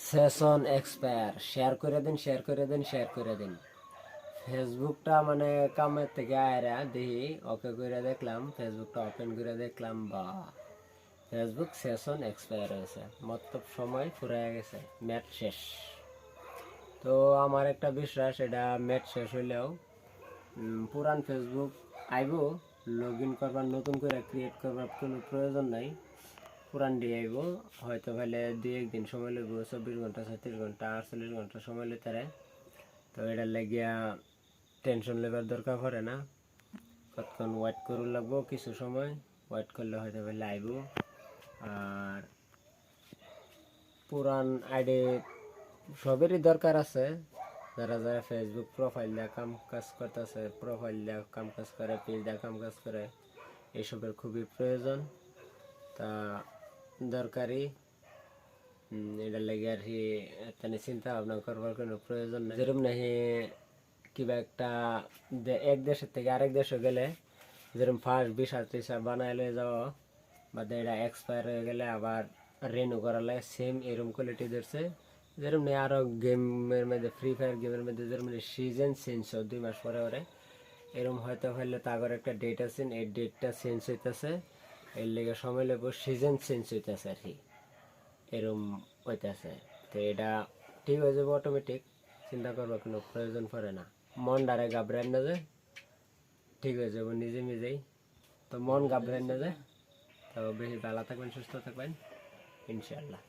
Session expire share করে দিন share করে দিন শেয়ার করে দিন। ফেসবুকটা মানে কামের থেকে আয়রা দেখি ওকে করে দেখলাম, ফেসবুকটা ওপেন করে দেখলাম বা ফেসবুক সেশন এক্সপায়ার হয়েছে, মতলব সময় ফুরাইয়া গেছে, ম্যাচ শেষ। তো আমার একটা বিশ্বাস এটা ম্যাচ শেষ হইলেও পুরান ফেসবুক আইব, লগ ইন করবার নতুন করে ক্রিয়েট করবার কোনো প্রয়োজন নাই। পুরান দিয়ে আইব, হয়তো ভাইলে 2-1 দিন সময় লাগবে, 24 ঘন্টা 36 ঘন্টা 48 ঘন্টা সময় লইতে পারে। তো এটার লাগিয়া টেনশন লেবার দরকার পড়ে না, কতক্ষণ ওয়েট করুন লাগবো, কিছু সময় ওয়েট করলে হয়তো ভাইলে আইব। আর পুরান আইডি সবেরই দরকার আছে, যারা যারা ফেসবুক প্রোফাইল দিয়ে কাম কাজ করতেছে, প্রোফাইল দিয়ে কাম কাজ করে, পেজ দিয়ে কাম কাজ করে, এসবের খুবই প্রয়োজন। তা দরকারি এটার লাগে আর কি এখানে চিন্তা ভাবনা করবার কোনো প্রয়োজন নেই। যেরকম নাকি কিবা একটা এক দেশের থেকে আরেক দেশে গেলে যেরকম ফার্স্ট ভিসা টিসা বানায় লয়ে যাওয়া, বা এটা এক্সপায়ার হয়ে গেলে আবার রিনিউ করা লাগে, সেম এরকম কোয়ালিটি ধরছে। যেরকম নেই আরও গেমের মধ্যে, ফ্রি ফায়ার গেমের মধ্যে যেরকম সিজন চেঞ্জ হয় 2 মাস পরে পরে, এরকম হয়তো হইলে তাগর একটা ডেট আছে, এই ডেটটা চেঞ্জ হইতেছে, এর লেগে সময় লাগবে, সিজন চেঞ্জ হইতেছে আর কি, এরকম হইতেছে। তো এটা ঠিক হয়ে যাবে অটোমেটিক, চিন্তা করবার কোনো প্রয়োজন পড়ে না। মন ডারে ঘাবড়ায় না যে, ঠিক হয়ে যাবো নিজে নিজেই। তো মন ঘাবড়ায় না যে, তো বেশি ভালো থাকবেন, সুস্থ থাকবেন ইনশাআল্লাহ।